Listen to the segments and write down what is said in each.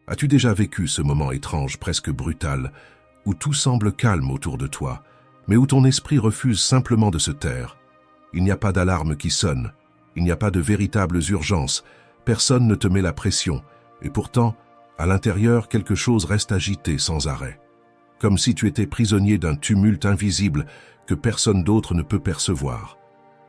As-tu déjà vécu ce moment étrange, presque brutal, où tout semble calme autour de toi, mais où ton esprit refuse simplement de se taire? Il n'y a pas d'alarme qui sonne, il n'y a pas de véritables urgences, personne ne te met la pression, et pourtant, à l'intérieur, quelque chose reste agité sans arrêt. Comme si tu étais prisonnier d'un tumulte invisible que personne d'autre ne peut percevoir.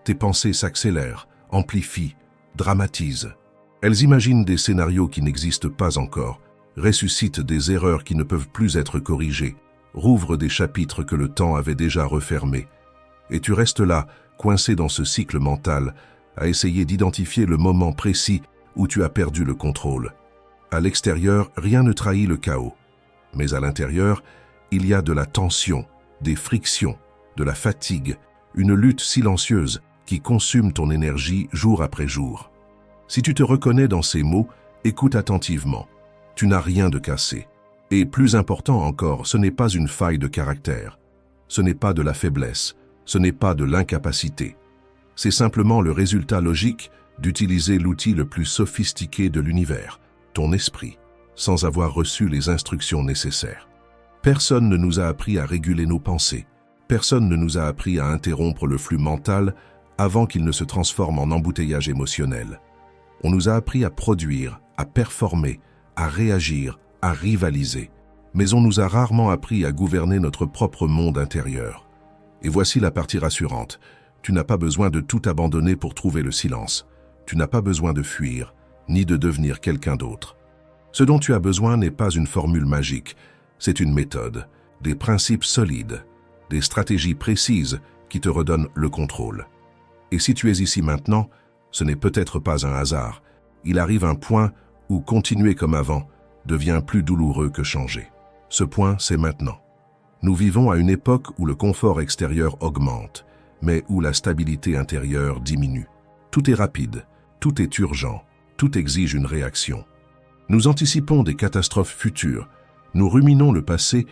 Tes pensées s'accélèrent, amplifient, dramatisent. Elles imaginent des scénarios qui n'existent pas encore, ressuscitent des erreurs qui ne peuvent plus être corrigées, rouvrent des chapitres que le temps avait déjà refermés. Et tu restes là, coincé dans ce cycle mental, à essayer d'identifier le moment précis où tu as perdu le contrôle. À l'extérieur, rien ne trahit le chaos. Mais à l'intérieur, il y a de la tension, des frictions, de la fatigue, une lutte silencieuse qui consume ton énergie jour après jour. Si tu te reconnais dans ces mots, écoute attentivement. Tu n'as rien de cassé. Et plus important encore, ce n'est pas une faille de caractère. Ce n'est pas de la faiblesse. Ce n'est pas de l'incapacité. C'est simplement le résultat logique d'utiliser l'outil le plus sophistiqué de l'univers, ton esprit, sans avoir reçu les instructions nécessaires. Personne ne nous a appris à réguler nos pensées. Personne ne nous a appris à interrompre le flux mental avant qu'il ne se transforme en embouteillage émotionnel. On nous a appris à produire, à performer, à réagir, à rivaliser. Mais on nous a rarement appris à gouverner notre propre monde intérieur. Et voici la partie rassurante. Tu n'as pas besoin de tout abandonner pour trouver le silence. Tu n'as pas besoin de fuir, ni de devenir quelqu'un d'autre. Ce dont tu as besoin n'est pas une formule magique, c'est une méthode, des principes solides, des stratégies précises qui te redonnent le contrôle. Et si tu es ici maintenant, ce n'est peut-être pas un hasard. Il arrive un point où continuer comme avant devient plus douloureux que changer. Ce point, c'est maintenant. Nous vivons à une époque où le confort extérieur augmente, mais où la stabilité intérieure diminue. Tout est rapide, tout est urgent, tout exige une réaction. Nous anticipons des catastrophes futures, nous ruminons le passé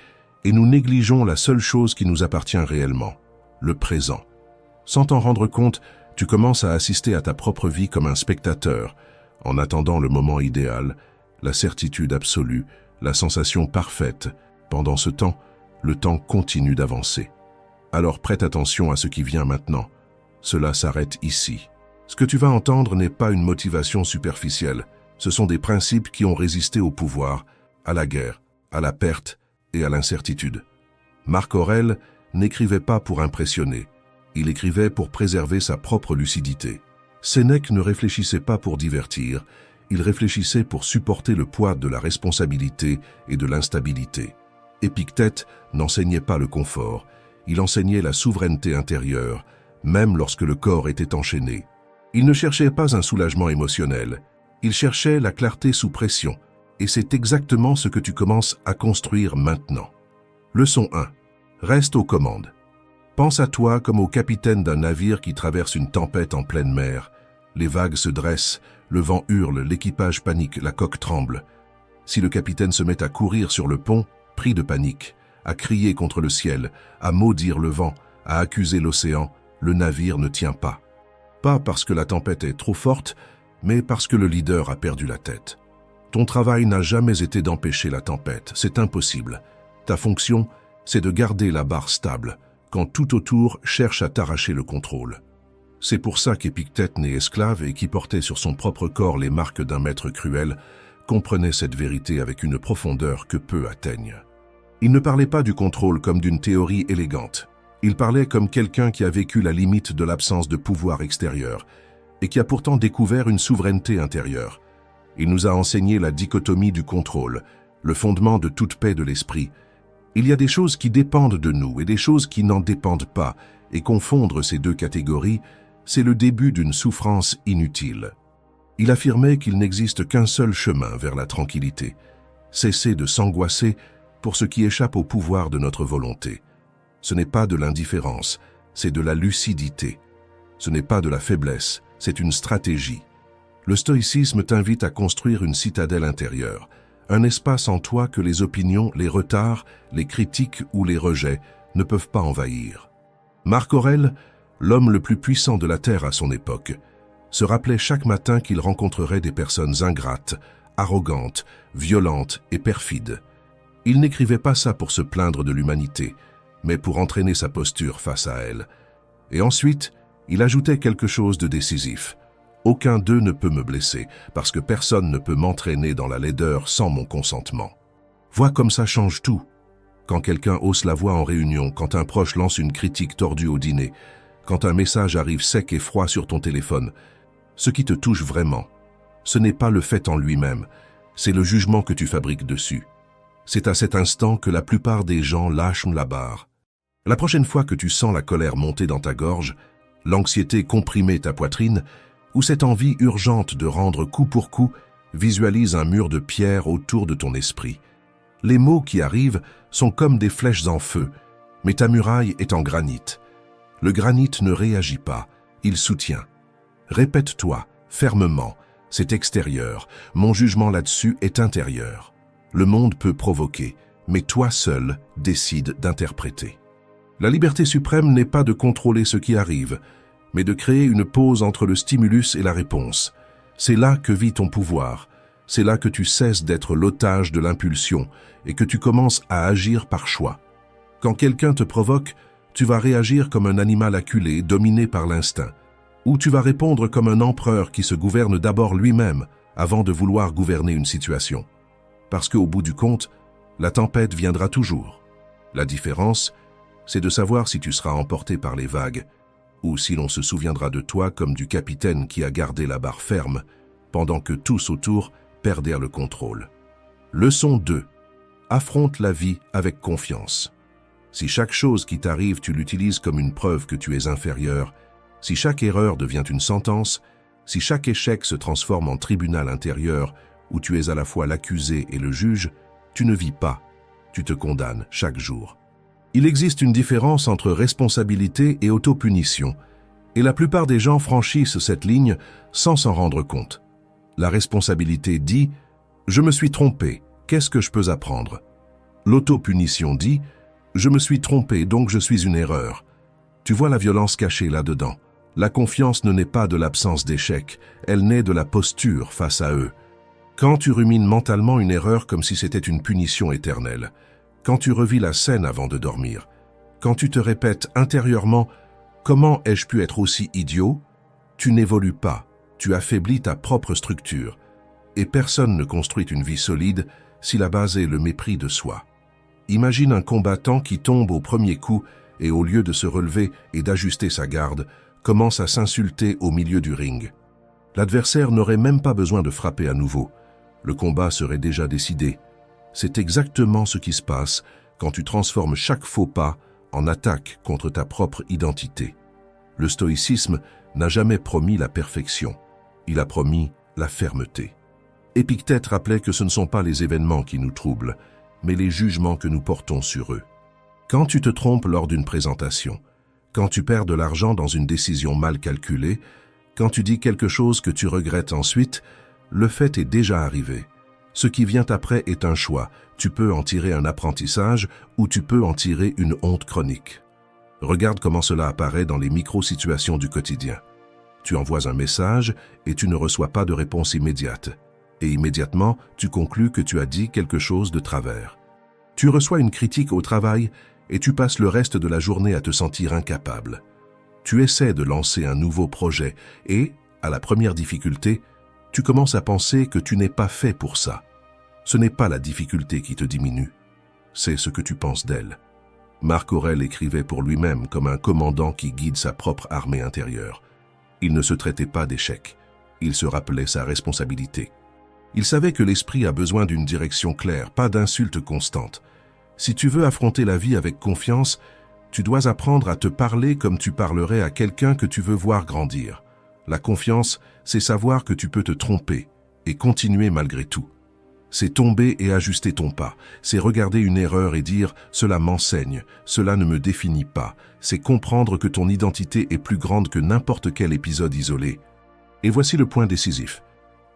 et nous négligeons la seule chose qui nous appartient réellement, le présent. Sans t'en rendre compte, tu commences à assister à ta propre vie comme un spectateur, en attendant le moment idéal, la certitude absolue, la sensation parfaite. Pendant ce temps, le temps continue d'avancer. Alors prête attention à ce qui vient maintenant. Cela s'arrête ici. Ce que tu vas entendre n'est pas une motivation superficielle. Ce sont des principes qui ont résisté au pouvoir, à la guerre, à la perte et à l'incertitude. Marc Aurèle n'écrivait pas pour impressionner. Il écrivait pour préserver sa propre lucidité. Sénèque ne réfléchissait pas pour divertir. Il réfléchissait pour supporter le poids de la responsabilité et de l'instabilité. Épictète n'enseignait pas le confort. Il enseignait la souveraineté intérieure, même lorsque le corps était enchaîné. Il ne cherchait pas un soulagement émotionnel. Il cherchait la clarté sous pression. Et c'est exactement ce que tu commences à construire maintenant. Leçon 1. Reste aux commandes. Pense à toi comme au capitaine d'un navire qui traverse une tempête en pleine mer. Les vagues se dressent, le vent hurle, l'équipage panique, la coque tremble. Si le capitaine se met à courir sur le pont, pris de panique, à crier contre le ciel, à maudire le vent, à accuser l'océan, le navire ne tient pas. Pas parce que la tempête est trop forte, mais parce que le leader a perdu la tête. Ton travail n'a jamais été d'empêcher la tempête, c'est impossible. Ta fonction, c'est de garder la barre stable, quand tout autour cherche à t'arracher le contrôle. C'est pour ça qu'Épictète, né esclave et qui portait sur son propre corps les marques d'un maître cruel, comprenait cette vérité avec une profondeur que peu atteignent. Il ne parlait pas du contrôle comme d'une théorie élégante. Il parlait comme quelqu'un qui a vécu la limite de l'absence de pouvoir extérieur et qui a pourtant découvert une souveraineté intérieure. Il nous a enseigné la dichotomie du contrôle, le fondement de toute paix de l'esprit. Il y a des choses qui dépendent de nous et des choses qui n'en dépendent pas, et confondre ces deux catégories, c'est le début d'une souffrance inutile. Il affirmait qu'il n'existe qu'un seul chemin vers la tranquillité. Cesser de s'angoisser pour ce qui échappe au pouvoir de notre volonté. Ce n'est pas de l'indifférence, c'est de la lucidité. Ce n'est pas de la faiblesse, c'est une stratégie. Le stoïcisme t'invite à construire une citadelle intérieure, un espace en toi que les opinions, les retards, les critiques ou les rejets ne peuvent pas envahir. Marc Aurèle, l'homme le plus puissant de la Terre à son époque, se rappelait chaque matin qu'il rencontrerait des personnes ingrates, arrogante, violente et perfide. Il n'écrivait pas ça pour se plaindre de l'humanité, mais pour entraîner sa posture face à elle. Et ensuite, il ajoutait quelque chose de décisif. Aucun d'eux ne peut me blesser, parce que personne ne peut m'entraîner dans la laideur sans mon consentement. Vois comme ça change tout. Quand quelqu'un hausse la voix en réunion, quand un proche lance une critique tordue au dîner, quand un message arrive sec et froid sur ton téléphone, ce qui te touche vraiment, ce n'est pas le fait en lui-même, c'est le jugement que tu fabriques dessus. C'est à cet instant que la plupart des gens lâchent la barre. La prochaine fois que tu sens la colère monter dans ta gorge, l'anxiété comprimer ta poitrine, ou cette envie urgente de rendre coup pour coup, visualise un mur de pierre autour de ton esprit. Les mots qui arrivent sont comme des flèches en feu, mais ta muraille est en granit. Le granit ne réagit pas, il soutient. Répète-toi, fermement, c'est extérieur, mon jugement là-dessus est intérieur. Le monde peut provoquer, mais toi seul décides d'interpréter. La liberté suprême n'est pas de contrôler ce qui arrive, mais de créer une pause entre le stimulus et la réponse. C'est là que vit ton pouvoir, c'est là que tu cesses d'être l'otage de l'impulsion et que tu commences à agir par choix. Quand quelqu'un te provoque, tu vas réagir comme un animal acculé, dominé par l'instinct, ou tu vas répondre comme un empereur qui se gouverne d'abord lui-même avant de vouloir gouverner une situation. Parce qu'au bout du compte, la tempête viendra toujours. La différence, c'est de savoir si tu seras emporté par les vagues, ou si l'on se souviendra de toi comme du capitaine qui a gardé la barre ferme, pendant que tous autour perdèrent le contrôle. Leçon 2. Affronte la vie avec confiance. Si chaque chose qui t'arrive, tu l'utilises comme une preuve que tu es inférieur, si chaque erreur devient une sentence, si chaque échec se transforme en tribunal intérieur où tu es à la fois l'accusé et le juge, tu ne vis pas, tu te condamnes chaque jour. Il existe une différence entre responsabilité et autopunition, et la plupart des gens franchissent cette ligne sans s'en rendre compte. La responsabilité dit « Je me suis trompé, qu'est-ce que je peux apprendre ?» L'autopunition dit « Je me suis trompé, donc je suis une erreur. » Tu vois la violence cachée là-dedans. La confiance ne naît pas de l'absence d'échec, elle naît de la posture face à eux. Quand tu rumines mentalement une erreur comme si c'était une punition éternelle, quand tu revis la scène avant de dormir, quand tu te répètes intérieurement « Comment ai-je pu être aussi idiot ?» Tu n'évolues pas, tu affaiblis ta propre structure. Et personne ne construit une vie solide si la base est le mépris de soi. Imagine un combattant qui tombe au premier coup et au lieu de se relever et d'ajuster sa garde, commence à s'insulter au milieu du ring. L'adversaire n'aurait même pas besoin de frapper à nouveau. Le combat serait déjà décidé. C'est exactement ce qui se passe quand tu transformes chaque faux pas en attaque contre ta propre identité. Le stoïcisme n'a jamais promis la perfection, il a promis la fermeté. Épictète rappelait que ce ne sont pas les événements qui nous troublent, mais les jugements que nous portons sur eux. Quand tu te trompes lors d'une présentation, quand tu perds de l'argent dans une décision mal calculée, quand tu dis quelque chose que tu regrettes ensuite, le fait est déjà arrivé. Ce qui vient après est un choix. Tu peux en tirer un apprentissage ou tu peux en tirer une honte chronique. Regarde comment cela apparaît dans les micro-situations du quotidien. Tu envoies un message et tu ne reçois pas de réponse immédiate. Et immédiatement, tu conclus que tu as dit quelque chose de travers. Tu reçois une critique au travail et tu passes le reste de la journée à te sentir incapable. Tu essaies de lancer un nouveau projet et, à la première difficulté, tu commences à penser que tu n'es pas fait pour ça. Ce n'est pas la difficulté qui te diminue, c'est ce que tu penses d'elle. Marc Aurèle écrivait pour lui-même comme un commandant qui guide sa propre armée intérieure. Il ne se traitait pas d'échec, il se rappelait sa responsabilité. Il savait que l'esprit a besoin d'une direction claire, pas d'insultes constantes. Si tu veux affronter la vie avec confiance, tu dois apprendre à te parler comme tu parlerais à quelqu'un que tu veux voir grandir. La confiance, c'est savoir que tu peux te tromper et continuer malgré tout. C'est tomber et ajuster ton pas. C'est regarder une erreur et dire « cela m'enseigne, cela ne me définit pas ». C'est comprendre que ton identité est plus grande que n'importe quel épisode isolé. Et voici le point décisif.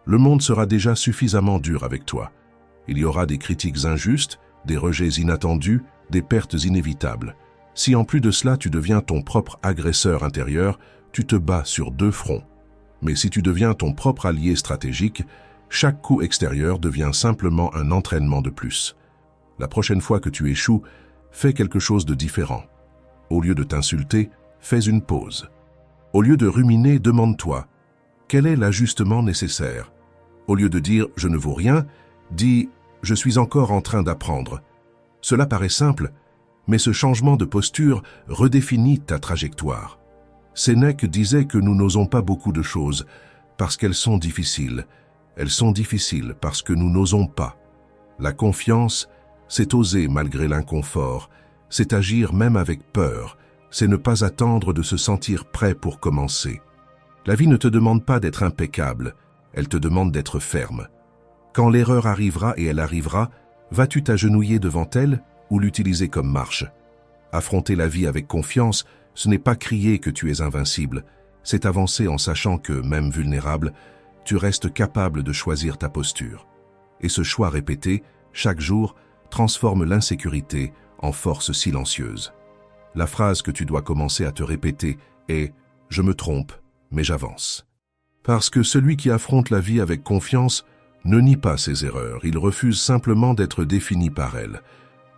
Le monde sera déjà suffisamment dur avec toi. Il y aura des critiques injustes, des rejets inattendus, des pertes inévitables. Si en plus de cela tu deviens ton propre agresseur intérieur, tu te bats sur deux fronts. Mais si tu deviens ton propre allié stratégique, chaque coup extérieur devient simplement un entraînement de plus. La prochaine fois que tu échoues, fais quelque chose de différent. Au lieu de t'insulter, fais une pause. Au lieu de ruminer, demande-toi, quel est l'ajustement nécessaire? Au lieu de dire « je ne vaux rien », dis « je suis encore en train d'apprendre ». Cela paraît simple, mais ce changement de posture redéfinit ta trajectoire. Sénèque disait que nous n'osons pas beaucoup de choses parce qu'elles sont difficiles. Elles sont difficiles parce que nous n'osons pas. La confiance, c'est oser malgré l'inconfort, c'est agir même avec peur, c'est ne pas attendre de se sentir prêt pour commencer. La vie ne te demande pas d'être impeccable, elle te demande d'être ferme. Quand l'erreur arrivera et elle arrivera, vas-tu t'agenouiller devant elle ou l'utiliser comme marche? Affronter la vie avec confiance, ce n'est pas crier que tu es invincible, c'est avancer en sachant que, même vulnérable, tu restes capable de choisir ta posture. Et ce choix répété, chaque jour, transforme l'insécurité en force silencieuse. La phrase que tu dois commencer à te répéter est « Je me trompe, mais j'avance ». Parce que celui qui affronte la vie avec confiance ne nie pas ses erreurs, il refuse simplement d'être défini par elles.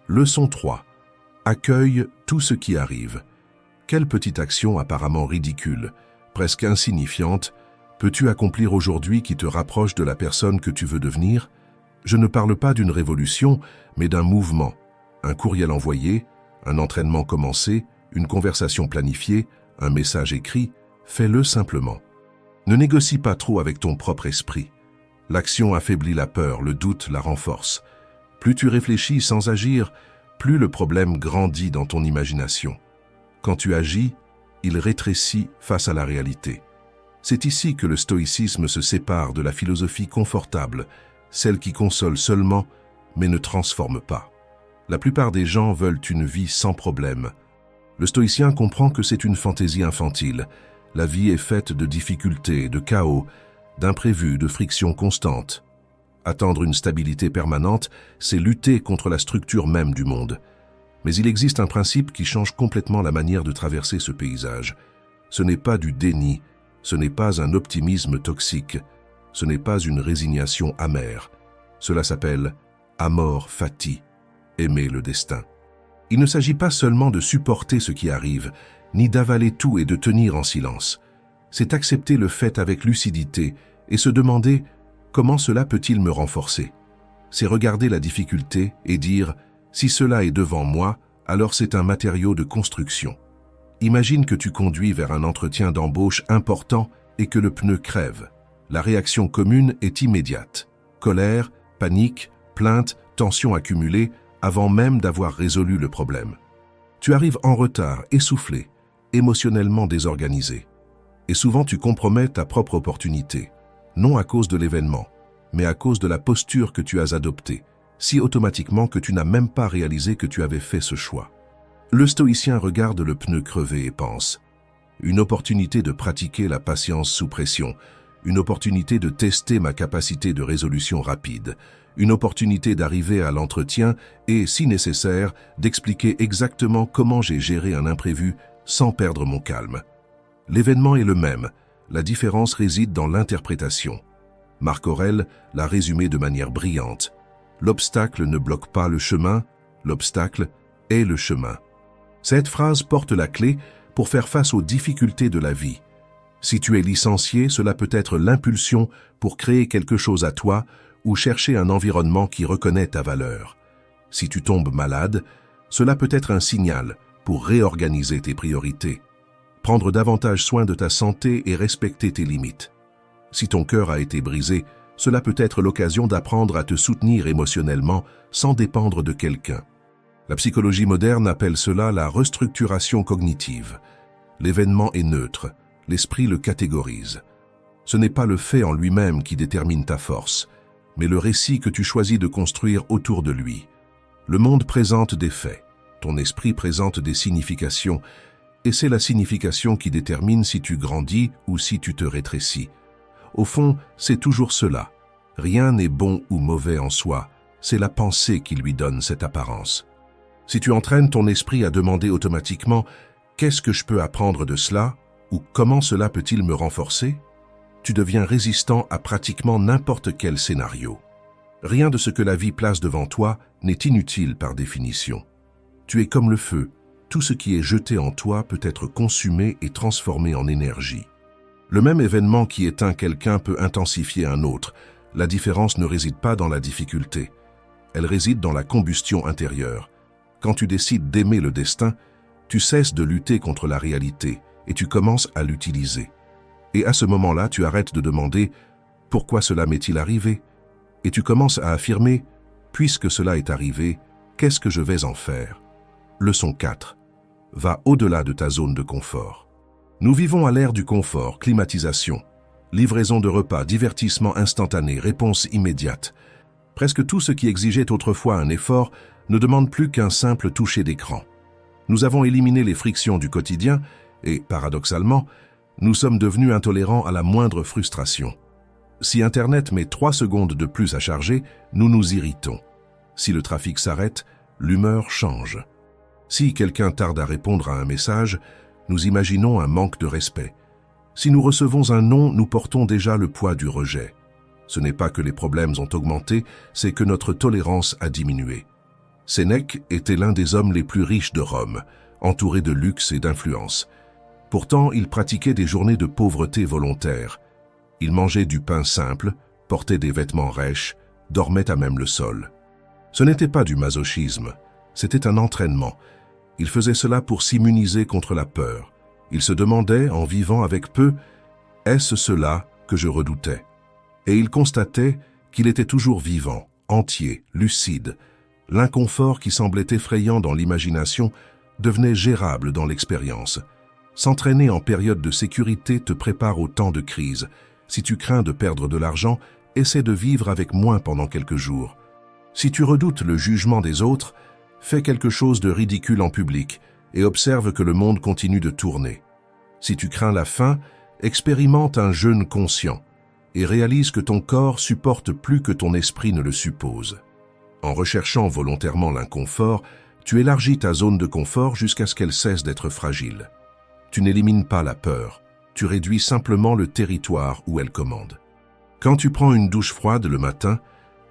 Leçon 3. Accueille tout ce qui arrive. Quelle petite action apparemment ridicule, presque insignifiante, peux-tu accomplir aujourd'hui qui te rapproche de la personne que tu veux devenir? Je ne parle pas d'une révolution, mais d'un mouvement. Un courriel envoyé, un entraînement commencé, une conversation planifiée, un message écrit, fais-le simplement. Ne négocie pas trop avec ton propre esprit. L'action affaiblit la peur, le doute la renforce. Plus tu réfléchis sans agir, plus le problème grandit dans ton imagination. Quand tu agis, il rétrécit face à la réalité. C'est ici que le stoïcisme se sépare de la philosophie confortable, celle qui console seulement, mais ne transforme pas. La plupart des gens veulent une vie sans problème. Le stoïcien comprend que c'est une fantaisie infantile. La vie est faite de difficultés, de chaos, d'imprévus, de frictions constantes. Attendre une stabilité permanente, c'est lutter contre la structure même du monde. Mais il existe un principe qui change complètement la manière de traverser ce paysage. Ce n'est pas du déni, ce n'est pas un optimisme toxique, ce n'est pas une résignation amère. Cela s'appelle amor fati, aimer le destin. Il ne s'agit pas seulement de supporter ce qui arrive, ni d'avaler tout et de tenir en silence. C'est accepter le fait avec lucidité et se demander comment cela peut-il me renforcer. C'est regarder la difficulté et dire « si cela est devant moi, alors c'est un matériau de construction ». Imagine que tu conduis vers un entretien d'embauche important et que le pneu crève. La réaction commune est immédiate. Colère, panique, plainte, tension accumulée avant même d'avoir résolu le problème. Tu arrives en retard, essoufflé, émotionnellement désorganisé. Et souvent tu compromets ta propre opportunité, non à cause de l'événement, mais à cause de la posture que tu as adoptée, si automatiquement que tu n'as même pas réalisé que tu avais fait ce choix. Le stoïcien regarde le pneu crevé et pense « Une opportunité de pratiquer la patience sous pression, une opportunité de tester ma capacité de résolution rapide, une opportunité d'arriver à l'entretien et, si nécessaire, d'expliquer exactement comment j'ai géré un imprévu sans perdre mon calme. » L'événement est le même, la différence réside dans l'interprétation. Marc Aurèle l'a résumé de manière brillante. L'obstacle ne bloque pas le chemin, l'obstacle est le chemin. Cette phrase porte la clé pour faire face aux difficultés de la vie. Si tu es licencié, cela peut être l'impulsion pour créer quelque chose à toi ou chercher un environnement qui reconnaît ta valeur. Si tu tombes malade, cela peut être un signal pour réorganiser tes priorités, prendre davantage soin de ta santé et respecter tes limites. Si ton cœur a été brisé, cela peut être l'occasion d'apprendre à te soutenir émotionnellement sans dépendre de quelqu'un. La psychologie moderne appelle cela la restructuration cognitive. L'événement est neutre, l'esprit le catégorise. Ce n'est pas le fait en lui-même qui détermine ta force, mais le récit que tu choisis de construire autour de lui. Le monde présente des faits, ton esprit présente des significations, et c'est la signification qui détermine si tu grandis ou si tu te rétrécis. Au fond, c'est toujours cela. Rien n'est bon ou mauvais en soi, c'est la pensée qui lui donne cette apparence. Si tu entraînes ton esprit à demander automatiquement « Qu'est-ce que je peux apprendre de cela ?» ou « Comment cela peut-il me renforcer ?» tu deviens résistant à pratiquement n'importe quel scénario. Rien de ce que la vie place devant toi n'est inutile par définition. Tu es comme le feu, tout ce qui est jeté en toi peut être consumé et transformé en énergie. Le même événement qui éteint quelqu'un peut intensifier un autre. La différence ne réside pas dans la difficulté. Elle réside dans la combustion intérieure. Quand tu décides d'aimer le destin, tu cesses de lutter contre la réalité et tu commences à l'utiliser. Et à ce moment-là, tu arrêtes de demander « Pourquoi cela m'est-il arrivé ?» et tu commences à affirmer « Puisque cela est arrivé, qu'est-ce que je vais en faire ?» Leçon 4. Va au-delà de ta zone de confort. Nous vivons à l'ère du confort, climatisation, livraison de repas, divertissement instantané, réponse immédiate. Presque tout ce qui exigeait autrefois un effort ne demande plus qu'un simple toucher d'écran. Nous avons éliminé les frictions du quotidien et, paradoxalement, nous sommes devenus intolérants à la moindre frustration. Si Internet met 3 secondes de plus à charger, nous nous irritons. Si le trafic s'arrête, l'humeur change. Si quelqu'un tarde à répondre à un message, nous imaginons un manque de respect. Si nous recevons un non, nous portons déjà le poids du rejet. Ce n'est pas que les problèmes ont augmenté, c'est que notre tolérance a diminué. Sénèque était l'un des hommes les plus riches de Rome, entouré de luxe et d'influence. Pourtant, il pratiquait des journées de pauvreté volontaire. Il mangeait du pain simple, portait des vêtements rêches, dormait à même le sol. Ce n'était pas du masochisme, c'était un entraînement. Il faisait cela pour s'immuniser contre la peur. Il se demandait, en vivant avec peu, « Est-ce cela que je redoutais ?» Et il constatait qu'il était toujours vivant, entier, lucide. L'inconfort qui semblait effrayant dans l'imagination devenait gérable dans l'expérience. S'entraîner en période de sécurité te prépare au temps de crise. Si tu crains de perdre de l'argent, essaie de vivre avec moins pendant quelques jours. Si tu redoutes le jugement des autres, fais quelque chose de ridicule en public et observe que le monde continue de tourner. Si tu crains la faim, expérimente un jeûne conscient et réalise que ton corps supporte plus que ton esprit ne le suppose. En recherchant volontairement l'inconfort, tu élargis ta zone de confort jusqu'à ce qu'elle cesse d'être fragile. Tu n'élimines pas la peur, tu réduis simplement le territoire où elle commande. Quand tu prends une douche froide le matin,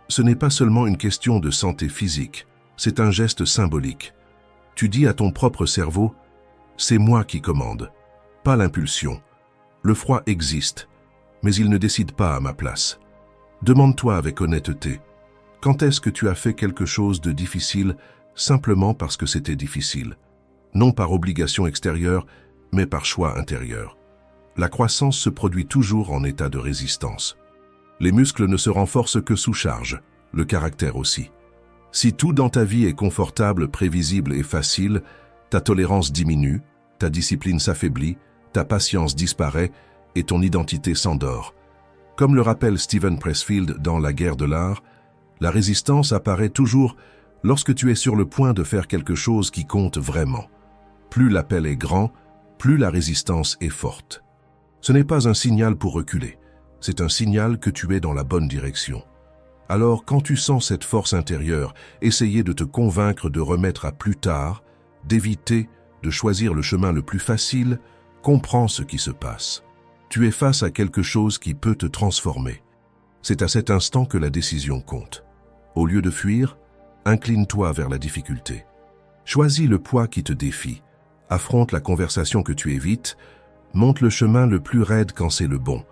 ce n'est pas seulement une question de santé physique, c'est un geste symbolique. Tu dis à ton propre cerveau, « C'est moi qui commande, pas l'impulsion. Le froid existe, mais il ne décide pas à ma place. » Demande-toi avec honnêteté, quand est-ce que tu as fait quelque chose de difficile simplement parce que c'était difficile? Non par obligation extérieure, mais par choix intérieur. La croissance se produit toujours en état de résistance. Les muscles ne se renforcent que sous charge, le caractère aussi. Si tout dans ta vie est confortable, prévisible et facile, ta tolérance diminue, ta discipline s'affaiblit, ta patience disparaît et ton identité s'endort. Comme le rappelle Steven Pressfield dans La guerre de l'art, la résistance apparaît toujours lorsque tu es sur le point de faire quelque chose qui compte vraiment. Plus l'appel est grand, plus la résistance est forte. Ce n'est pas un signal pour reculer, c'est un signal que tu es dans la bonne direction. Alors, quand tu sens cette force intérieure, essayer de te convaincre de remettre à plus tard, d'éviter, de choisir le chemin le plus facile, comprends ce qui se passe. Tu es face à quelque chose qui peut te transformer. C'est à cet instant que la décision compte. Au lieu de fuir, incline-toi vers la difficulté. Choisis le poids qui te défie. Affronte la conversation que tu évites. Monte le chemin le plus raide quand c'est le bon.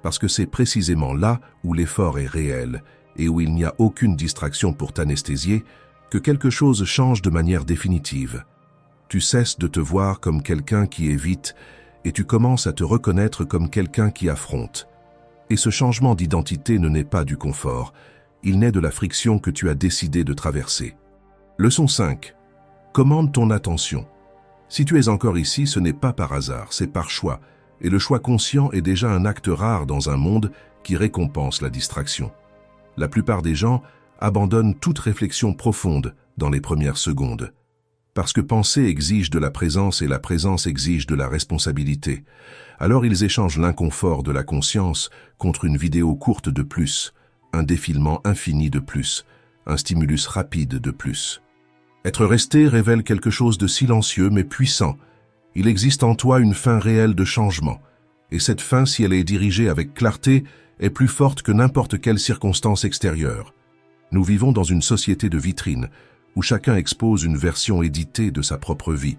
Parce que c'est précisément là où l'effort est réel et où il n'y a aucune distraction pour t'anesthésier que quelque chose change de manière définitive. Tu cesses de te voir comme quelqu'un qui évite et tu commences à te reconnaître comme quelqu'un qui affronte. Et ce changement d'identité ne naît pas du confort, il naît de la friction que tu as décidé de traverser. Leçon 5. Commande ton attention. Si tu es encore ici, ce n'est pas par hasard, c'est par choix, et le choix conscient est déjà un acte rare dans un monde qui récompense la distraction. La plupart des gens abandonnent toute réflexion profonde dans les premières secondes. Parce que penser exige de la présence et la présence exige de la responsabilité. Alors ils échangent l'inconfort de la conscience contre une vidéo courte de plus, un défilement infini de plus, un stimulus rapide de plus. Être resté révèle quelque chose de silencieux mais puissant. Il existe en toi une fin réelle de changement. Et cette fin, si elle est dirigée avec clarté, est plus forte que n'importe quelle circonstance extérieure. Nous vivons dans une société de vitrines, où chacun expose une version éditée de sa propre vie.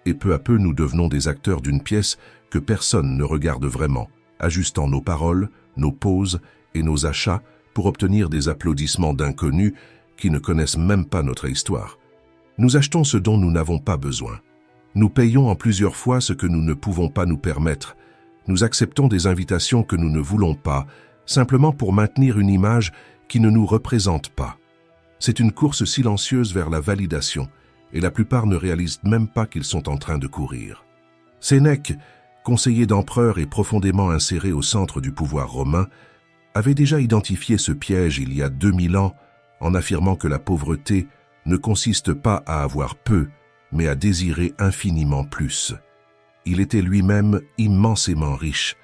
Et peu à peu, nous devenons des acteurs d'une pièce que personne ne regarde vraiment, ajustant nos paroles, nos poses et nos achats pour obtenir des applaudissements d'inconnus qui ne connaissent même pas notre histoire. Nous achetons ce dont nous n'avons pas besoin. Nous payons en plusieurs fois ce que nous ne pouvons pas nous permettre. Nous acceptons des invitations que nous ne voulons pas, simplement pour maintenir une image qui ne nous représente pas. C'est une course silencieuse vers la validation, et la plupart ne réalisent même pas qu'ils sont en train de courir. Sénèque, conseiller d'empereur et profondément inséré au centre du pouvoir romain, avait déjà identifié ce piège il y a 2000 ans en affirmant que la pauvreté ne consiste pas à avoir peu, mais à désirer infiniment plus. Il était lui-même immensément riche,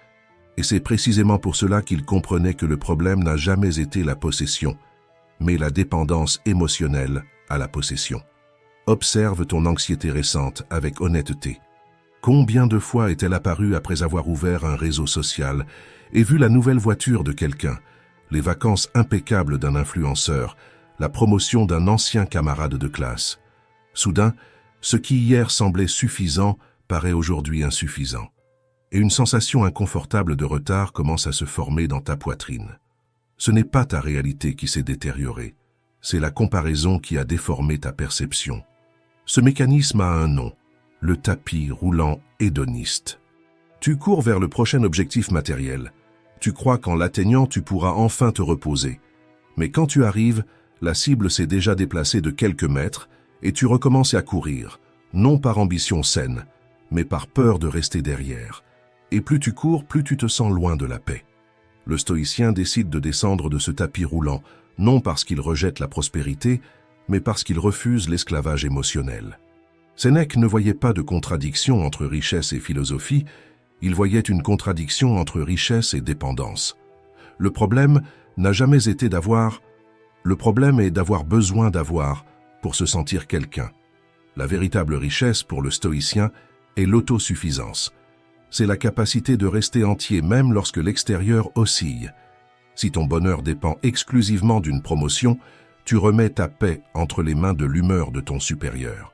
et c'est précisément pour cela qu'il comprenait que le problème n'a jamais été la possession, mais la dépendance émotionnelle à la possession. Observe ton anxiété récente avec honnêteté. Combien de fois est-elle apparue après avoir ouvert un réseau social et vu la nouvelle voiture de quelqu'un, les vacances impeccables d'un influenceur, la promotion d'un ancien camarade de classe? Soudain, ce qui hier semblait suffisant paraît aujourd'hui insuffisant, et une sensation inconfortable de retard commence à se former dans ta poitrine. Ce n'est pas ta réalité qui s'est détériorée, c'est la comparaison qui a déformé ta perception. Ce mécanisme a un nom, le tapis roulant hédoniste. Tu cours vers le prochain objectif matériel. Tu crois qu'en l'atteignant, tu pourras enfin te reposer. Mais quand tu arrives, la cible s'est déjà déplacée de quelques mètres et tu recommences à courir, non par ambition saine, mais par peur de rester derrière. Et plus tu cours, plus tu te sens loin de la paix. Le stoïcien décide de descendre de ce tapis roulant, non parce qu'il rejette la prospérité, mais parce qu'il refuse l'esclavage émotionnel. Sénèque ne voyait pas de contradiction entre richesse et philosophie, il voyait une contradiction entre richesse et dépendance. Le problème n'a jamais été d'avoir, le problème est d'avoir besoin d'avoir pour se sentir quelqu'un. La véritable richesse pour le stoïcien est l'autosuffisance. C'est la capacité de rester entier même lorsque l'extérieur oscille. Si ton bonheur dépend exclusivement d'une promotion, tu remets ta paix entre les mains de l'humeur de ton supérieur.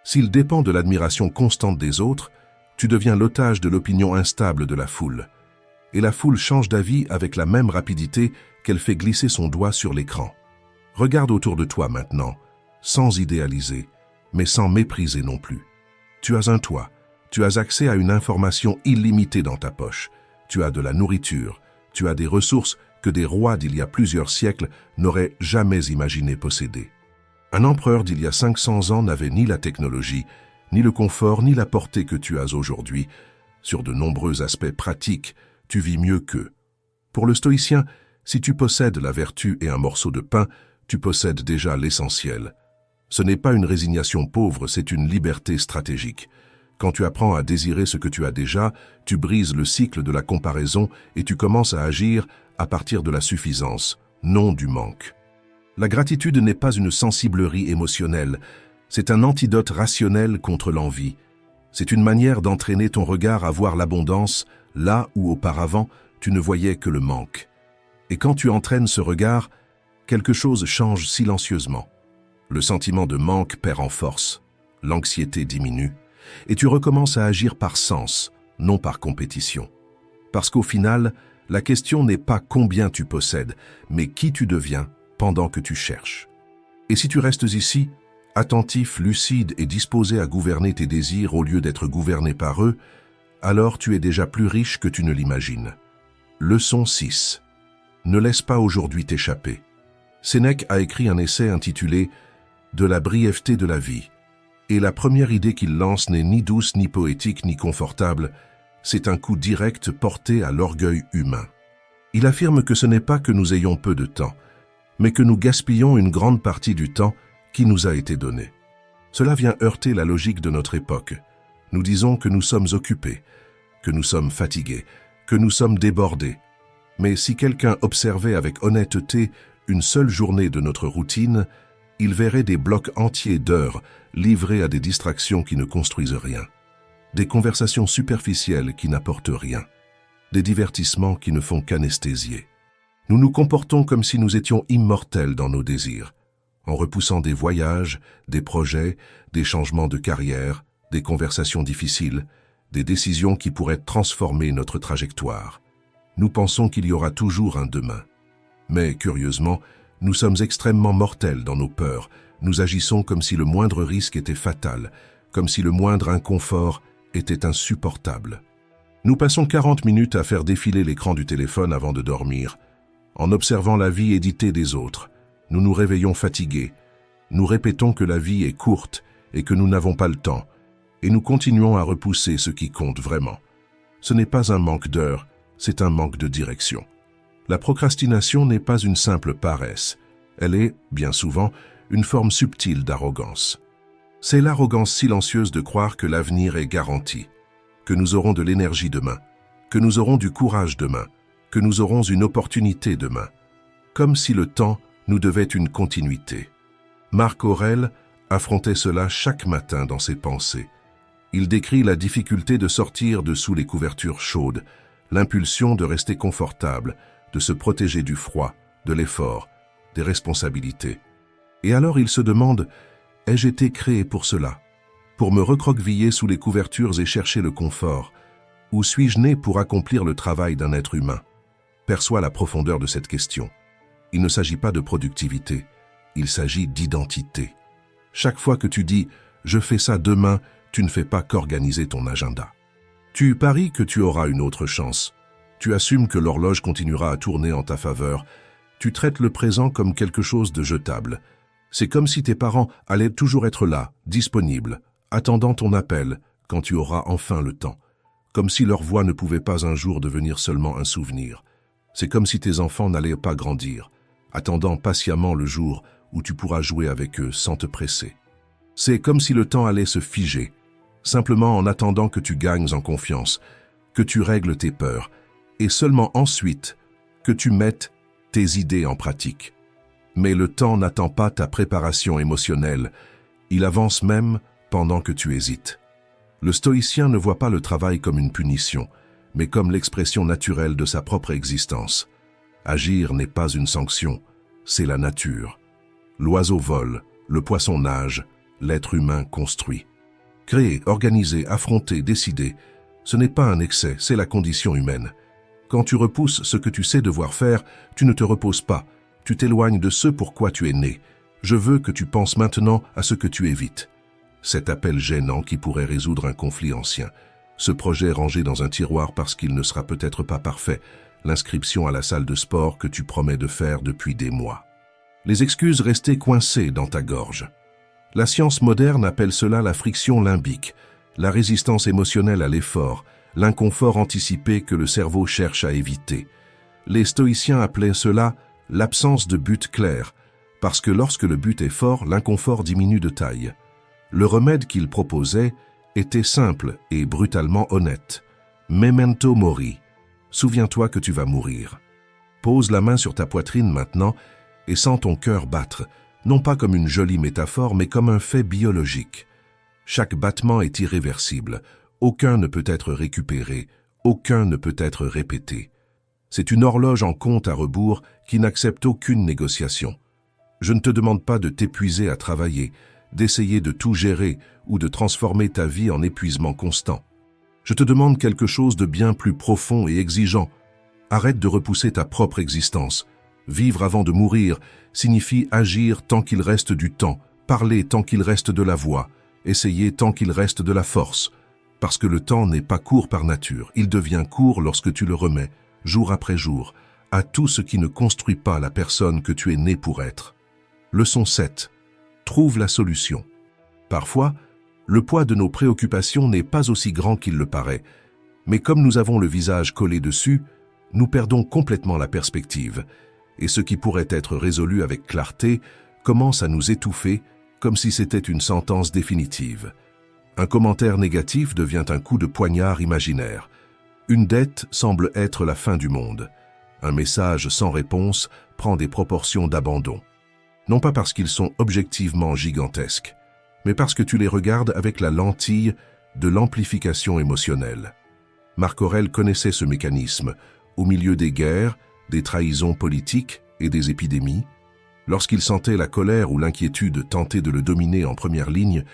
S'il dépend de l'admiration constante des autres, tu deviens l'otage de l'opinion instable de la foule. Et la foule change d'avis avec la même rapidité qu'elle fait glisser son doigt sur l'écran. Regarde autour de toi maintenant, sans idéaliser, mais sans mépriser non plus. Tu as un toit, tu as accès à une information illimitée dans ta poche, tu as de la nourriture, tu as des ressources que des rois d'il y a plusieurs siècles n'auraient jamais imaginé posséder. Un empereur d'il y a 500 ans n'avait ni la technologie, ni le confort, ni la portée que tu as aujourd'hui. Sur de nombreux aspects pratiques, tu vis mieux qu'eux. Pour le stoïcien, si tu possèdes la vertu et un morceau de pain, tu possèdes déjà l'essentiel. Ce n'est pas une résignation pauvre, c'est une liberté stratégique. Quand tu apprends à désirer ce que tu as déjà, tu brises le cycle de la comparaison et tu commences à agir à partir de la suffisance, non du manque. La gratitude n'est pas une sensiblerie émotionnelle, c'est un antidote rationnel contre l'envie. C'est une manière d'entraîner ton regard à voir l'abondance là où auparavant tu ne voyais que le manque. Et quand tu entraînes ce regard, quelque chose change silencieusement. Le sentiment de manque perd en force, l'anxiété diminue, et tu recommences à agir par sens, non par compétition. Parce qu'au final, la question n'est pas combien tu possèdes, mais qui tu deviens pendant que tu cherches. Et si tu restes ici, attentif, lucide et disposé à gouverner tes désirs au lieu d'être gouverné par eux, alors tu es déjà plus riche que tu ne l'imagines. Leçon 6. Ne laisse pas aujourd'hui t'échapper. Sénèque a écrit un essai intitulé « De la brièveté de la vie ». Et la première idée qu'il lance n'est ni douce, ni poétique, ni confortable, c'est un coup direct porté à l'orgueil humain. Il affirme que ce n'est pas que nous ayons peu de temps, mais que nous gaspillons une grande partie du temps qui nous a été donné. Cela vient heurter la logique de notre époque. Nous disons que nous sommes occupés, que nous sommes fatigués, que nous sommes débordés. Mais si quelqu'un observait avec honnêteté une seule journée de notre routine, il verrait des blocs entiers d'heures livrés à des distractions qui ne construisent rien, des conversations superficielles qui n'apportent rien, des divertissements qui ne font qu'anesthésier. Nous nous comportons comme si nous étions immortels dans nos désirs, en repoussant des voyages, des projets, des changements de carrière, des conversations difficiles, des décisions qui pourraient transformer notre trajectoire. Nous pensons qu'il y aura toujours un demain. Mais, curieusement, nous sommes extrêmement mortels dans nos peurs. Nous agissons comme si le moindre risque était fatal, comme si le moindre inconfort était insupportable. Nous passons 40 minutes à faire défiler l'écran du téléphone avant de dormir. En observant la vie éditée des autres, nous nous réveillons fatigués. Nous répétons que la vie est courte et que nous n'avons pas le temps. Et nous continuons à repousser ce qui compte vraiment. Ce n'est pas un manque d'heures, c'est un manque de direction. La procrastination n'est pas une simple paresse. Elle est, bien souvent, une forme subtile d'arrogance. C'est l'arrogance silencieuse de croire que l'avenir est garanti, que nous aurons de l'énergie demain, que nous aurons du courage demain, que nous aurons une opportunité demain, comme si le temps nous devait une continuité. Marc Aurèle affrontait cela chaque matin dans ses pensées. Il décrit la difficulté de sortir de sous les couvertures chaudes, l'impulsion de rester confortable, de se protéger du froid, de l'effort, des responsabilités. Et alors il se demande, ai-je été créé pour cela? Pour me recroqueviller sous les couvertures et chercher le confort? Ou suis-je né pour accomplir le travail d'un être humain? Perçois la profondeur de cette question. Il ne s'agit pas de productivité, il s'agit d'identité. Chaque fois que tu dis « je fais ça demain », tu ne fais pas qu'organiser ton agenda. Tu paries que tu auras une autre chance. Tu assumes que l'horloge continuera à tourner en ta faveur. Tu traites le présent comme quelque chose de jetable. C'est comme si tes parents allaient toujours être là, disponibles, attendant ton appel quand tu auras enfin le temps. Comme si leur voix ne pouvait pas un jour devenir seulement un souvenir. C'est comme si tes enfants n'allaient pas grandir, attendant patiemment le jour où tu pourras jouer avec eux sans te presser. C'est comme si le temps allait se figer, simplement en attendant que tu gagnes en confiance, que tu règles tes peurs, et seulement ensuite que tu mettes tes idées en pratique. Mais le temps n'attend pas ta préparation émotionnelle, il avance même pendant que tu hésites. Le stoïcien ne voit pas le travail comme une punition, mais comme l'expression naturelle de sa propre existence. Agir n'est pas une sanction, c'est la nature. L'oiseau vole, le poisson nage, l'être humain construit. Créer, organiser, affronter, décider, ce n'est pas un excès, c'est la condition humaine. Quand tu repousses ce que tu sais devoir faire, tu ne te reposes pas, tu t'éloignes de ce pourquoi tu es né. Je veux que tu penses maintenant à ce que tu évites. Cet appel gênant qui pourrait résoudre un conflit ancien, ce projet rangé dans un tiroir parce qu'il ne sera peut-être pas parfait, l'inscription à la salle de sport que tu promets de faire depuis des mois. Les excuses restées coincées dans ta gorge. La science moderne appelle cela la friction limbique, la résistance émotionnelle à l'effort, l'inconfort anticipé que le cerveau cherche à éviter. Les stoïciens appelaient cela l'absence de but clair, parce que lorsque le but est fort, l'inconfort diminue de taille. Le remède qu'ils proposaient était simple et brutalement honnête. Memento mori. Souviens-toi que tu vas mourir. Pose la main sur ta poitrine maintenant et sens ton cœur battre, non pas comme une jolie métaphore, mais comme un fait biologique. Chaque battement est irréversible. Aucun ne peut être récupéré, aucun ne peut être répété. C'est une horloge en compte à rebours qui n'accepte aucune négociation. Je ne te demande pas de t'épuiser à travailler, d'essayer de tout gérer ou de transformer ta vie en épuisement constant. Je te demande quelque chose de bien plus profond et exigeant. Arrête de repousser ta propre existence. Vivre avant de mourir signifie agir tant qu'il reste du temps, parler tant qu'il reste de la voix, essayer tant qu'il reste de la force. Parce que le temps n'est pas court par nature, il devient court lorsque tu le remets, jour après jour, à tout ce qui ne construit pas la personne que tu es né pour être. Leçon 7. Trouve la solution. Parfois, le poids de nos préoccupations n'est pas aussi grand qu'il le paraît, mais comme nous avons le visage collé dessus, nous perdons complètement la perspective, et ce qui pourrait être résolu avec clarté commence à nous étouffer comme si c'était une sentence définitive. Un commentaire négatif devient un coup de poignard imaginaire. Une dette semble être la fin du monde. Un message sans réponse prend des proportions d'abandon. Non pas parce qu'ils sont objectivement gigantesques, mais parce que tu les regardes avec la lentille de l'amplification émotionnelle. Marc Aurèle connaissait ce mécanisme. Au milieu des guerres, des trahisons politiques et des épidémies, lorsqu'il sentait la colère ou l'inquiétude tenter de le dominer en première ligne,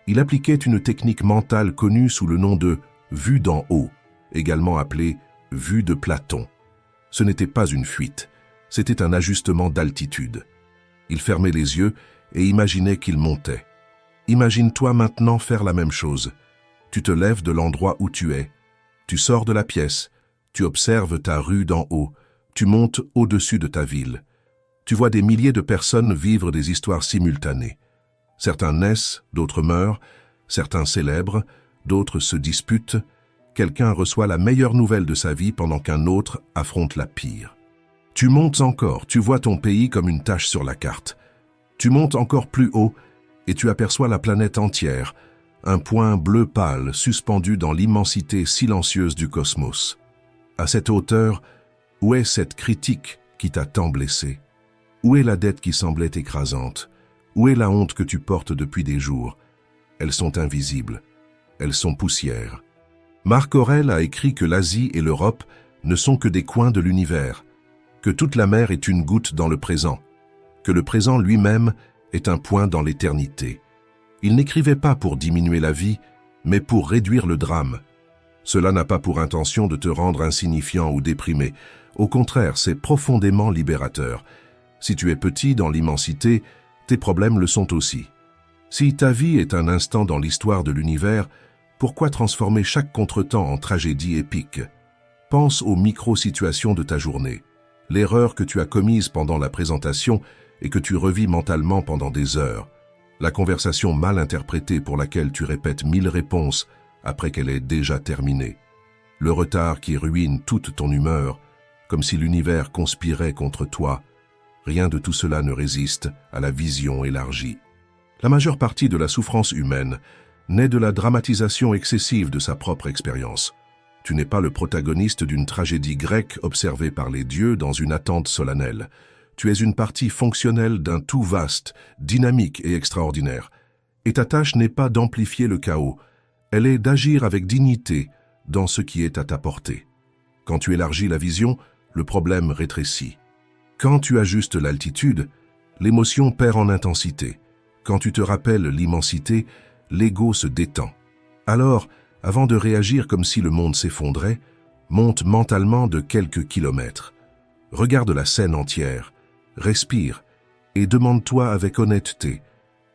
il appliquait une technique mentale connue sous le nom de « vue d'en haut », également appelée « vue de Platon ». Ce n'était pas une fuite, c'était un ajustement d'altitude. Il fermait les yeux et imaginait qu'il montait. Imagine-toi maintenant faire la même chose. Tu te lèves de l'endroit où tu es, tu sors de la pièce, tu observes ta rue d'en haut, tu montes au-dessus de ta ville. Tu vois des milliers de personnes vivre des histoires simultanées. Certains naissent, d'autres meurent, certains célèbrent, d'autres se disputent. Quelqu'un reçoit la meilleure nouvelle de sa vie pendant qu'un autre affronte la pire. Tu montes encore, tu vois ton pays comme une tache sur la carte. Tu montes encore plus haut et tu aperçois la planète entière, un point bleu pâle suspendu dans l'immensité silencieuse du cosmos. À cette hauteur, où est cette critique qui t'a tant blessé? Où est la dette qui semblait écrasante? Où est la honte que tu portes depuis des jours? Elles sont invisibles. Elles sont poussière. Marc Aurèle a écrit que l'Asie et l'Europe ne sont que des coins de l'univers, que toute la mer est une goutte dans le présent, que le présent lui-même est un point dans l'éternité. Il n'écrivait pas pour diminuer la vie, mais pour réduire le drame. Cela n'a pas pour intention de te rendre insignifiant ou déprimé. Au contraire, c'est profondément libérateur. Si tu es petit dans l'immensité, tes problèmes le sont aussi. Si ta vie est un instant dans l'histoire de l'univers, pourquoi transformer chaque contretemps en tragédie épique? Pense aux micro-situations de ta journée, l'erreur que tu as commise pendant la présentation et que tu revis mentalement pendant des heures, la conversation mal interprétée pour laquelle tu répètes 1000 réponses après qu'elle est déjà terminée, le retard qui ruine toute ton humeur, comme si l'univers conspirait contre toi. Rien de tout cela ne résiste à la vision élargie. La majeure partie de la souffrance humaine naît de la dramatisation excessive de sa propre expérience. Tu n'es pas le protagoniste d'une tragédie grecque observée par les dieux dans une attente solennelle. Tu es une partie fonctionnelle d'un tout vaste, dynamique et extraordinaire. Et ta tâche n'est pas d'amplifier le chaos, elle est d'agir avec dignité dans ce qui est à ta portée. Quand tu élargis la vision, le problème rétrécit. Quand tu ajustes l'altitude, l'émotion perd en intensité. Quand tu te rappelles l'immensité, l'ego se détend. Alors, avant de réagir comme si le monde s'effondrait, monte mentalement de quelques kilomètres. Regarde la scène entière, respire et demande-toi avec honnêteté,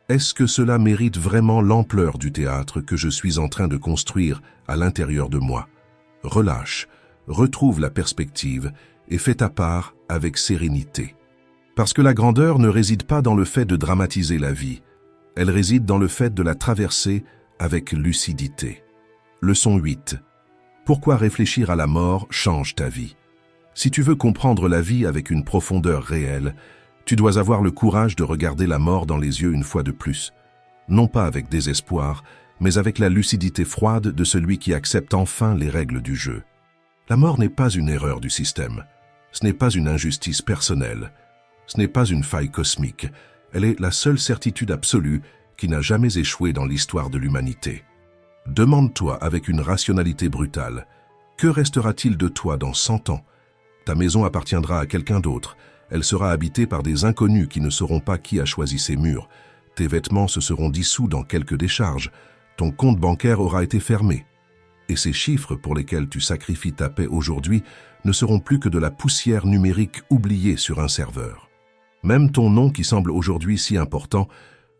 est-ce que cela mérite vraiment l'ampleur du théâtre que je suis en train de construire à l'intérieur de moi? Relâche, retrouve la perspective et fais ta part avec sérénité. Parce que la grandeur ne réside pas dans le fait de dramatiser la vie, elle réside dans le fait de la traverser avec lucidité. Leçon 8. Pourquoi réfléchir à la mort change ta vie? Si tu veux comprendre la vie avec une profondeur réelle, tu dois avoir le courage de regarder la mort dans les yeux une fois de plus. Non pas avec désespoir, mais avec la lucidité froide de celui qui accepte enfin les règles du jeu. La mort n'est pas une erreur du système. Ce n'est pas une injustice personnelle. Ce n'est pas une faille cosmique. Elle est la seule certitude absolue qui n'a jamais échoué dans l'histoire de l'humanité. Demande-toi avec une rationalité brutale, que restera-t-il de toi dans 100 ans? Ta maison appartiendra à quelqu'un d'autre. Elle sera habitée par des inconnus qui ne sauront pas qui a choisi ces murs. Tes vêtements se seront dissous dans quelques décharges. Ton compte bancaire aura été fermé. Et ces chiffres pour lesquels tu sacrifies ta paix aujourd'hui ne seront plus que de la poussière numérique oubliée sur un serveur. Même ton nom qui semble aujourd'hui si important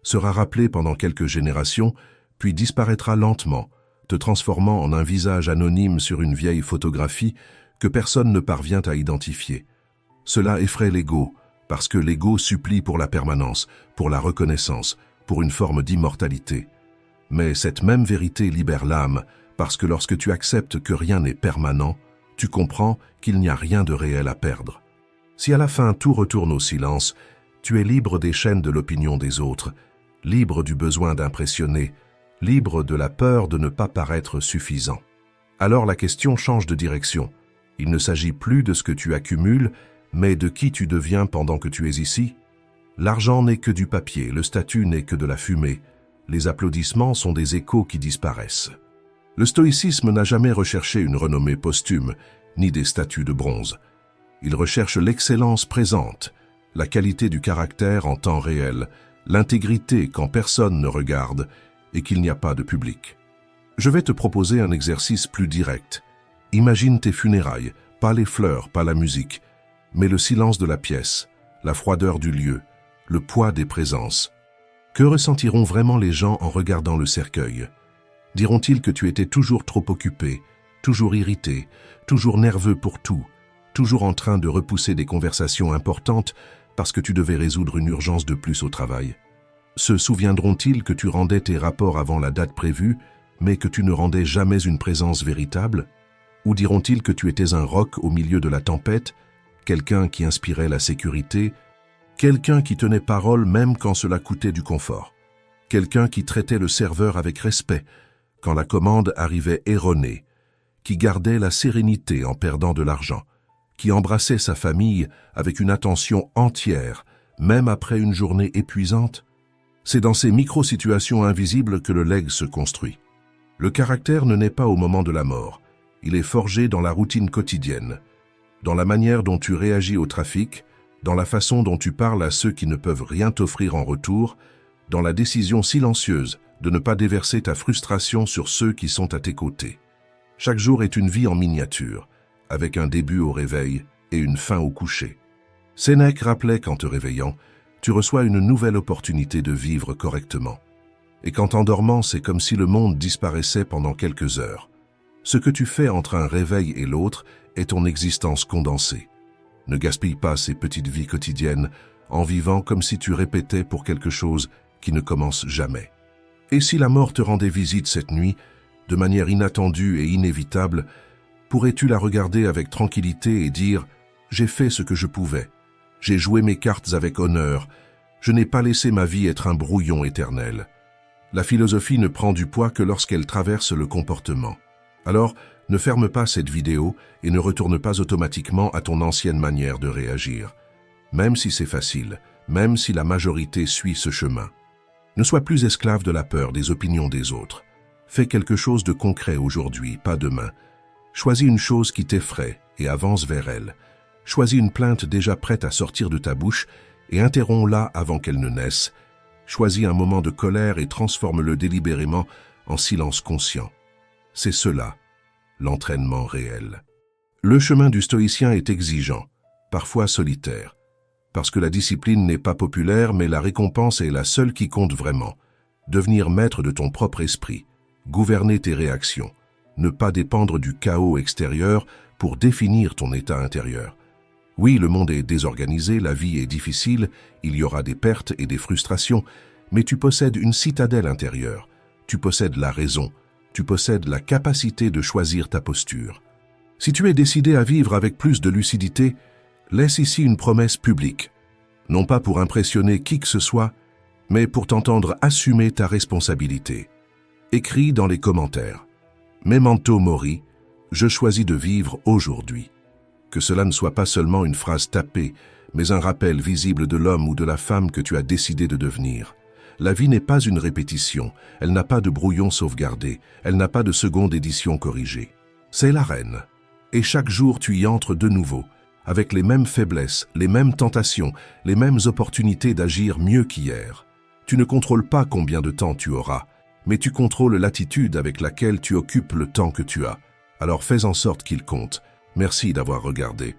sera rappelé pendant quelques générations, puis disparaîtra lentement, te transformant en un visage anonyme sur une vieille photographie que personne ne parvient à identifier. Cela effraie l'ego, parce que l'ego supplie pour la permanence, pour la reconnaissance, pour une forme d'immortalité. Mais cette même vérité libère l'âme, parce que lorsque tu acceptes que rien n'est permanent, tu comprends qu'il n'y a rien de réel à perdre. Si à la fin tout retourne au silence, tu es libre des chaînes de l'opinion des autres, libre du besoin d'impressionner, libre de la peur de ne pas paraître suffisant. Alors la question change de direction. Il ne s'agit plus de ce que tu accumules, mais de qui tu deviens pendant que tu es ici. L'argent n'est que du papier, le statut n'est que de la fumée, les applaudissements sont des échos qui disparaissent. Le stoïcisme n'a jamais recherché une renommée posthume, ni des statues de bronze. Il recherche l'excellence présente, la qualité du caractère en temps réel, l'intégrité quand personne ne regarde et qu'il n'y a pas de public. Je vais te proposer un exercice plus direct. Imagine tes funérailles, pas les fleurs, pas la musique, mais le silence de la pièce, la froideur du lieu, le poids des présences. Que ressentiront vraiment les gens en regardant le cercueil? Diront-ils que tu étais toujours trop occupé, toujours irrité, toujours nerveux pour tout, toujours en train de repousser des conversations importantes parce que tu devais résoudre une urgence de plus au travail? Se souviendront-ils que tu rendais tes rapports avant la date prévue, mais que tu ne rendais jamais une présence véritable? Ou diront-ils que tu étais un roc au milieu de la tempête, quelqu'un qui inspirait la sécurité, quelqu'un qui tenait parole même quand cela coûtait du confort, quelqu'un qui traitait le serveur avec respect quand la commande arrivait erronée, qui gardait la sérénité en perdant de l'argent, qui embrassait sa famille avec une attention entière, même après une journée épuisante? C'est dans ces micro-situations invisibles que le legs se construit. Le caractère ne naît pas au moment de la mort, il est forgé dans la routine quotidienne, dans la manière dont tu réagis au trafic, dans la façon dont tu parles à ceux qui ne peuvent rien t'offrir en retour, dans la décision silencieuse de ne pas déverser ta frustration sur ceux qui sont à tes côtés. Chaque jour est une vie en miniature, avec un début au réveil et une fin au coucher. Sénèque rappelait qu'en te réveillant, tu reçois une nouvelle opportunité de vivre correctement. Et qu'en t'endormant, c'est comme si le monde disparaissait pendant quelques heures. Ce que tu fais entre un réveil et l'autre est ton existence condensée. Ne gaspille pas ces petites vies quotidiennes en vivant comme si tu répétais pour quelque chose qui ne commence jamais. Et si la mort te rendait visite cette nuit, de manière inattendue et inévitable, pourrais-tu la regarder avec tranquillité et dire « J'ai fait ce que je pouvais, j'ai joué mes cartes avec honneur, je n'ai pas laissé ma vie être un brouillon éternel ». La philosophie ne prend du poids que lorsqu'elle traverse le comportement. Alors, ne ferme pas cette vidéo et ne retourne pas automatiquement à ton ancienne manière de réagir. Même si c'est facile, même si la majorité suit ce chemin. Ne sois plus esclave de la peur des opinions des autres. Fais quelque chose de concret aujourd'hui, pas demain. Choisis une chose qui t'effraie et avance vers elle. Choisis une plainte déjà prête à sortir de ta bouche et interromps-la avant qu'elle ne naisse. Choisis un moment de colère et transforme-le délibérément en silence conscient. C'est cela, l'entraînement réel. Le chemin du stoïcien est exigeant, parfois solitaire, parce que la discipline n'est pas populaire, mais la récompense est la seule qui compte vraiment. Devenir maître de ton propre esprit, gouverner tes réactions, ne pas dépendre du chaos extérieur pour définir ton état intérieur. Oui, le monde est désorganisé, la vie est difficile, il y aura des pertes et des frustrations, mais tu possèdes une citadelle intérieure, tu possèdes la raison, tu possèdes la capacité de choisir ta posture. Si tu es décidé à vivre avec plus de lucidité, laisse ici une promesse publique, non pas pour impressionner qui que ce soit, mais pour t'entendre assumer ta responsabilité. Écris dans les commentaires « Memento mori, je choisis de vivre aujourd'hui ». Que cela ne soit pas seulement une phrase tapée, mais un rappel visible de l'homme ou de la femme que tu as décidé de devenir. La vie n'est pas une répétition, elle n'a pas de brouillon sauvegardé, elle n'a pas de seconde édition corrigée. C'est l'arène. Et chaque jour tu y entres de nouveau, avec les mêmes faiblesses, les mêmes tentations, les mêmes opportunités d'agir mieux qu'hier. Tu ne contrôles pas combien de temps tu auras, mais tu contrôles l'attitude avec laquelle tu occupes le temps que tu as. Alors fais en sorte qu'il compte. Merci d'avoir regardé.